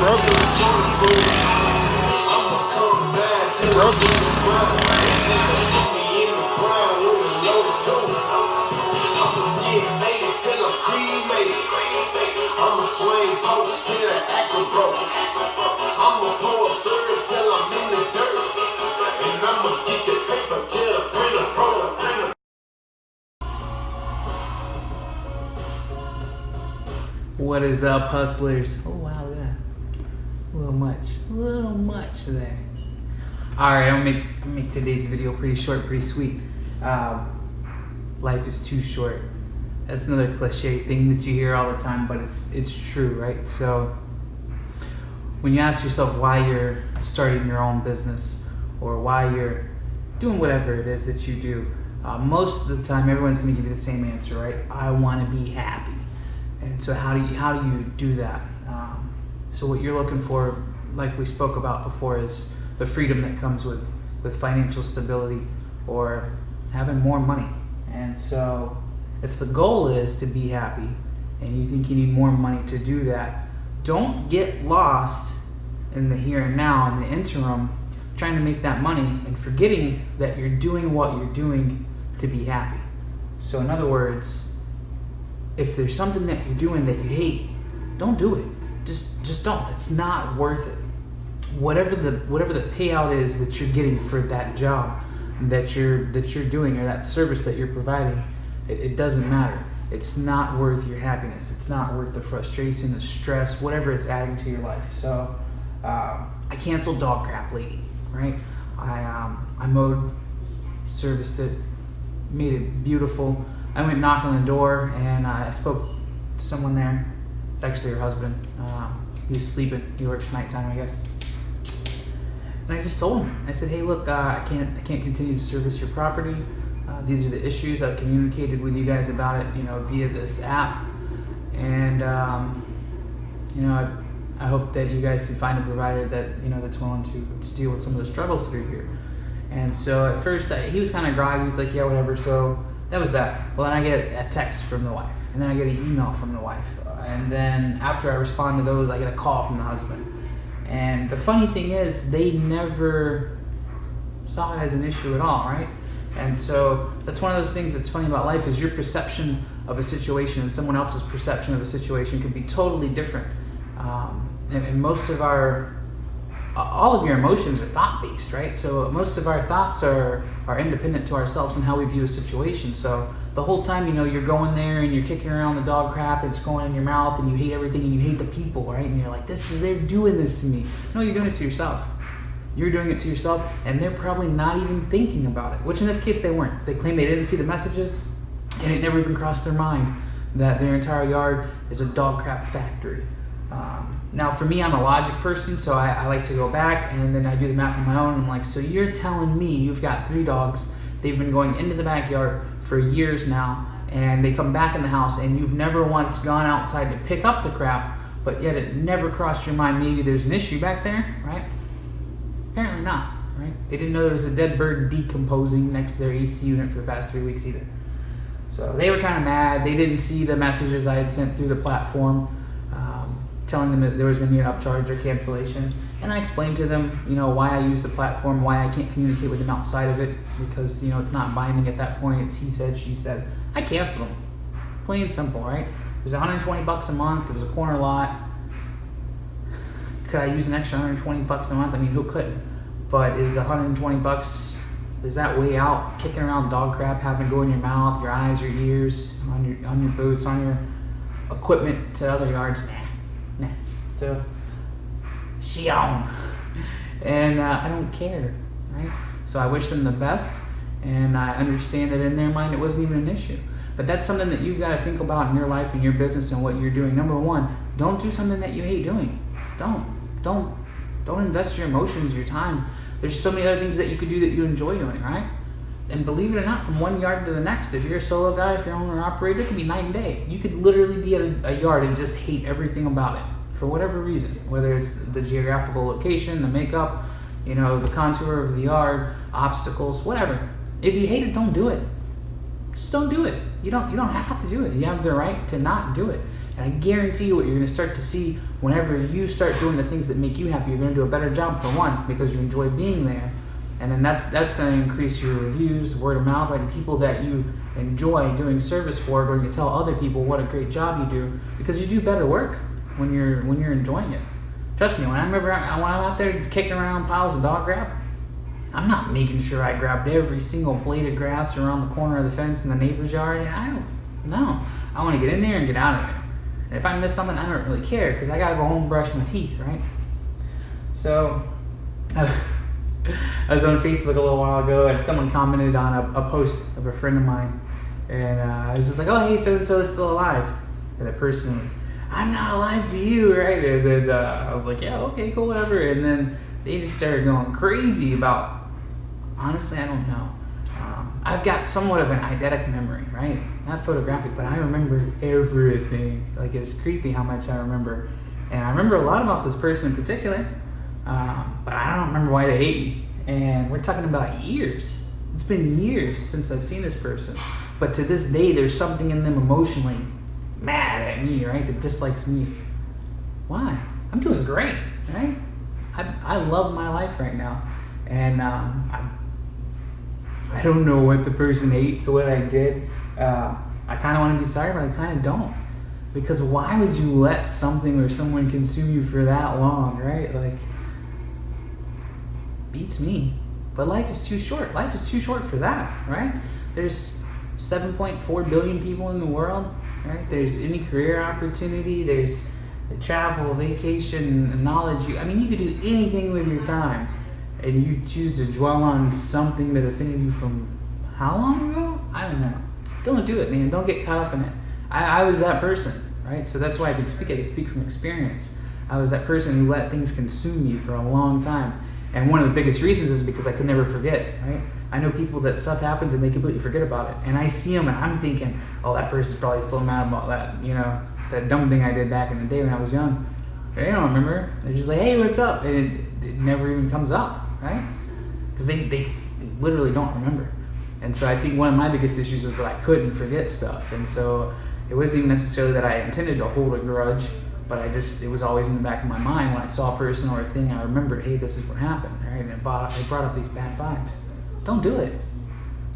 I'ma swing post till the axle broke. I'ma pour syrup till I'm in the dirt. And I'ma get the paper till the printer broke. What is up, hustlers? Oh wow, look at that. A little much there. Alright, I'll make today's video pretty short, pretty sweet. Life is too short. That's another cliche thing that you hear all the time, but it's true, right? So when you ask yourself why you're starting your own business or why you're doing whatever it is that you do, most of the time everyone's going to give you the same answer, right? I want to be happy. And so how do you do that? So what you're looking for, like we spoke about before, is the freedom that comes with financial stability or having more money. And so if the goal is to be happy and you think you need more money to do that, don't get lost in the here and now, in the interim, trying to make that money and forgetting that you're doing what you're doing to be happy. So in other words, if there's something that you're doing that you hate, don't do it. Just don't. It's not worth it. Whatever the payout is that you're getting for that job that you're doing or that service that you're providing, it doesn't matter. It's not worth your happiness. It's not worth the frustration, the stress, whatever it's adding to your life. So I canceled dog crap lately, right? I mowed, serviced it, made it beautiful. I went knocked on the door and I spoke to someone there. It's actually her husband. He was sleeping. He works nighttime, I guess. And I just told him. I said, "Hey, look, I can't continue to service your property. These are the issues. I've communicated with you guys about it, via this app. And I hope that you guys can find a provider that that's willing to deal with some of the struggles that are here." And so at first he was kind of groggy. He's like, "Yeah, whatever." So that was that. Well, then I get a text from the wife, and then I get an email from the wife, and then after I respond to those, I get a call from the husband. And the funny thing is, they never saw it as an issue at all, right? And so that's one of those things that's funny about life, is your perception of a situation and someone else's perception of a situation can be totally different. And most of all of your emotions are thought-based, right? So most of our thoughts are independent to ourselves and how we view a situation. So the whole time, you're going there and you're kicking around the dog crap, it's going in your mouth, and you hate everything and you hate the people, right? And you're like, they're doing this to me. No, you're doing it to yourself. You're doing it to yourself, and they're probably not even thinking about it, which in this case they weren't. They claim they didn't see the messages, and it never even crossed their mind that their entire yard is a dog crap factory. Now for me, I'm a logic person, so I like to go back and then I do the math on my own. I'm like, so you're telling me you've got 3 dogs, they've been going into the backyard for years now, and they come back in the house and you've never once gone outside to pick up the crap, but yet it never crossed your mind maybe there's an issue back there, right? Apparently not, right? They didn't know there was a dead bird decomposing next to their AC unit for the past 3 weeks either. So they were kind of mad. They didn't see the messages I had sent through the platform, telling them that there was going to be an upcharge or cancellation. And I explained to them, why I use the platform, why I can't communicate with them outside of it, because, it's not binding at that point. It's he said, she said. I canceled them. Plain and simple, right? It was $120 a month. It was a corner lot. Could I use an extra $120 a month? I mean, who couldn't? But is the $120, is that way out? Kicking around dog crap, having to go in your mouth, your eyes, your ears, on your boots, on your equipment to other yards? Nah. So, Xiong. And I don't care, right? So I wish them the best, and I understand that in their mind it wasn't even an issue. But that's something that you've got to think about in your life and your business and what you're doing. Number one, don't do something that you hate doing. Don't invest your emotions, your time. There's so many other things that you could do that you enjoy doing, right? And believe it or not, from one yard to the next, if you're a solo guy, if you're an owner operator, it can be night and day. You could literally be at a yard and just hate everything about it for whatever reason, whether it's the geographical location, the makeup, the contour of the yard, obstacles, whatever. If you hate it, don't do it. Just don't do it. You don't have to do it. You have the right to not do it. And I guarantee you what you're going to start to see whenever you start doing the things that make you happy, you're going to do a better job for one, because you enjoy being there. And then that's going to increase your reviews, word of mouth, right? The people that you enjoy doing service for are going to tell other people what a great job you do, because you do better work when you're enjoying it. Trust me, when I'm out there kicking around piles of dog crap, I'm not making sure I grabbed every single blade of grass around the corner of the fence in the neighbor's yard. I don't know. I want to get in there and get out of there. And if I miss something, I don't really care, because I got to go home and brush my teeth, right? So, I was on Facebook a little while ago, and someone commented on a post of a friend of mine, and I was just like, oh, hey, so-and-so is still alive. And the person, I'm not alive to you, right? And then I was like, yeah, okay, cool, whatever. And then they just started going crazy about, honestly, I don't know. I've got somewhat of an eidetic memory, right? Not photographic, but I remember everything. Like, it's creepy how much I remember. And I remember a lot about this person in particular, but I don't remember why they hate me. And we're talking about years. It's been years since I've seen this person. But to this day, there's something in them emotionally mad at me, right? That dislikes me. Why? I'm doing great, right? I love my life right now. And I don't know what the person hates or what I did. I kind of want to be sorry, but I kind of don't. Because why would you let something or someone consume you for that long, right? Like, beats me. But life is too short. Life is too short for that, right? There's 7.4 billion people in the world, right? There's any career opportunity. There's travel, vacation, knowledge. I mean, you could do anything with your time. And you choose to dwell on something that offended you from how long ago? I don't know. Don't do it, man. Don't get caught up in it. I was that person, right? So that's why I could speak from experience. I was that person who let things consume me for a long time. And one of the biggest reasons is because I could never forget, right? I know people that stuff happens and they completely forget about it. And I see them and I'm thinking, oh, that person's probably still mad about that, that dumb thing I did back in the day when I was young. They don't remember. They're just like, hey, what's up? And it never even comes up. Right? Because they literally don't remember. And so I think one of my biggest issues was that I couldn't forget stuff. And so it wasn't even necessarily that I intended to hold a grudge, but it was always in the back of my mind when I saw a person or a thing, I remembered, hey, this is what happened, right? And it brought up these bad vibes. Don't do it.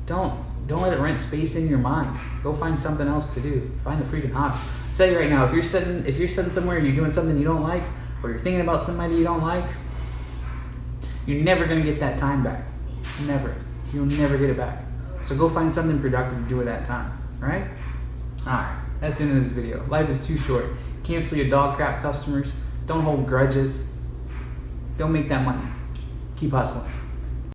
Don't let it rent space in your mind. Go find something else to do. Find a freaking hobby. I'll tell you right now, if you're sitting somewhere and you're doing something you don't like, or you're thinking about somebody you don't like, you're never going to get that time back. Never. You'll never get it back. So go find something productive to do with that time. Right? Alright. That's the end of this video. Life is too short. Cancel your dog crap customers. Don't hold grudges. Don't make that money. Keep hustling.